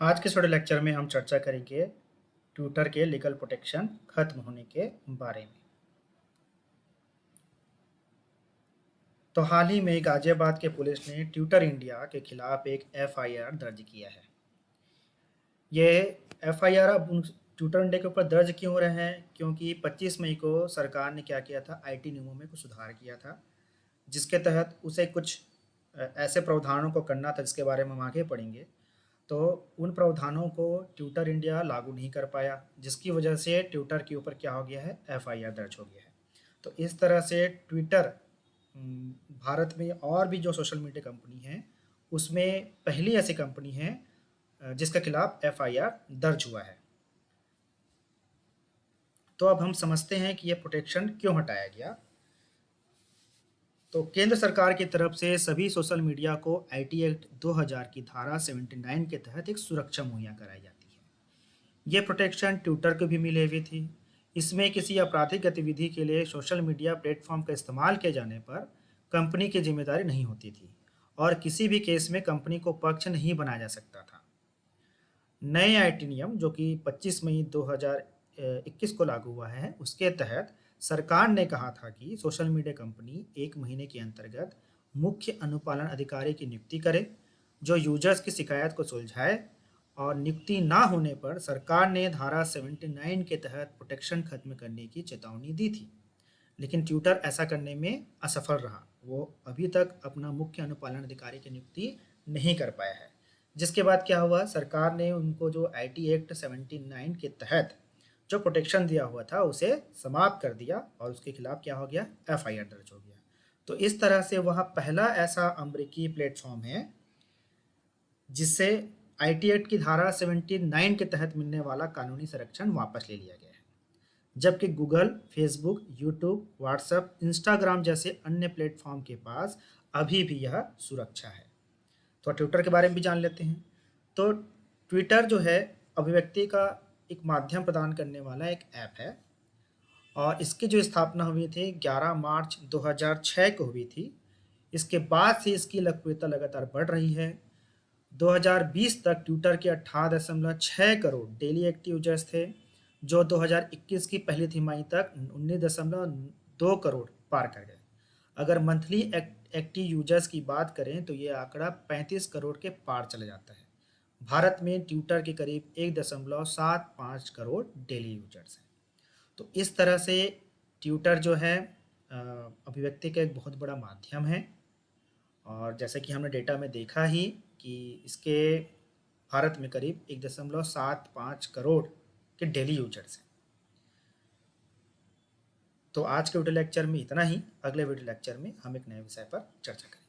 आज के छोटे लेक्चर में हम चर्चा करेंगे ट्विटर के लीगल प्रोटेक्शन खत्म होने के बारे में। तो हाल ही में गाजियाबाद के पुलिस ने ट्विटर इंडिया के खिलाफ एक एफआईआर दर्ज किया है। ये एफआईआर अब ट्विटर इंडिया के ऊपर दर्ज क्यों हो रहे हैं? क्योंकि 25 मई को सरकार ने क्या किया था, आईटी नियमों में कुछ सुधार किया था, जिसके तहत उसे कुछ ऐसे प्रावधानों को करना था जिसके बारे में हम आगे पढ़ेंगे। तो उन प्रावधानों को ट्विटर इंडिया लागू नहीं कर पाया, जिसकी वजह से ट्विटर के ऊपर क्या हो गया है, एफआईआर दर्ज हो गया है। तो इस तरह से ट्विटर भारत में और भी जो सोशल मीडिया कंपनी है उसमें पहली ऐसी कंपनी है जिसके खिलाफ एफआईआर दर्ज हुआ है। तो अब हम समझते हैं कि यह प्रोटेक्शन क्यों हटाया गया। तो केंद्र सरकार की तरफ से सभी सोशल मीडिया को आईटी एक्ट 2000 की धारा 79 के तहत एक सुरक्षा मुहैया कराई जाती है। ये प्रोटेक्शन ट्विटर को भी मिली हुई थी। इसमें किसी आपराधिक गतिविधि के लिए सोशल मीडिया प्लेटफॉर्म का इस्तेमाल किए जाने पर कंपनी की जिम्मेदारी नहीं होती थी और किसी भी केस में कंपनी को पक्ष नहीं बनाया जा सकता था। नए आईटी नियम जो कि 25 मई 2021 को लागू हुआ है, उसके तहत सरकार ने कहा था कि सोशल मीडिया कंपनी 1 महीने के अंतर्गत मुख्य अनुपालन अधिकारी की नियुक्ति करे जो यूजर्स की शिकायत को सुलझाए, और नियुक्ति ना होने पर सरकार ने धारा 79 के तहत प्रोटेक्शन खत्म करने की चेतावनी दी थी। लेकिन ट्विटर ऐसा करने में असफल रहा। वो अभी तक अपना मुख्य अनुपालन अधिकारी की नियुक्ति नहीं कर पाया है। जिसके बाद क्या हुआ, सरकार ने उनको जो आईटी एक्ट 79 के तहत जो प्रोटेक्शन दिया हुआ था उसे समाप्त कर दिया और उसके खिलाफ क्या हो गया, एफआईआर दर्ज हो गया। तो इस तरह से वह पहला ऐसा अमेरिकी प्लेटफॉर्म है जिससे आईटी एक्ट की धारा 79 के तहत मिलने वाला कानूनी संरक्षण वापस ले लिया गया है। जबकि Google, Facebook, YouTube, WhatsApp, Instagram जैसे अन्य प्लेटफॉर्म के पास अभी भी यह सुरक्षा है। तो ट्विटर के बारे में भी जान लेते हैं। तो ट्विटर जो है अभिव्यक्ति का एक माध्यम प्रदान करने वाला एक ऐप है और इसकी जो स्थापना हुई थी 11 मार्च 2006 को हुई थी। इसके बाद से इसकी लोकप्रियता लगातार बढ़ रही है। 2020 तक ट्विटर के 18.6 करोड़ डेली एक्टिव यूजर्स थे, जो 2021 की पहली तिमाही तक 19.2 करोड़ पार कर गए। अगर मंथली एक्टिव यूजर्स की बात करें तो ये आंकड़ा 35 करोड़ के पार चला जाता है। भारत में ट्विटर के करीब 1.75 करोड़ डेली यूजर्स हैं। तो इस तरह से ट्विटर जो है अभिव्यक्ति का एक बहुत बड़ा माध्यम है और जैसे कि हमने डेटा में देखा ही कि इसके भारत में करीब 1.75 करोड़ के डेली यूजर्स हैं। तो आज के वीडियो लेक्चर में इतना ही। अगले वीडियो लेक्चर में हम एक नए विषय पर चर्चा करेंगे।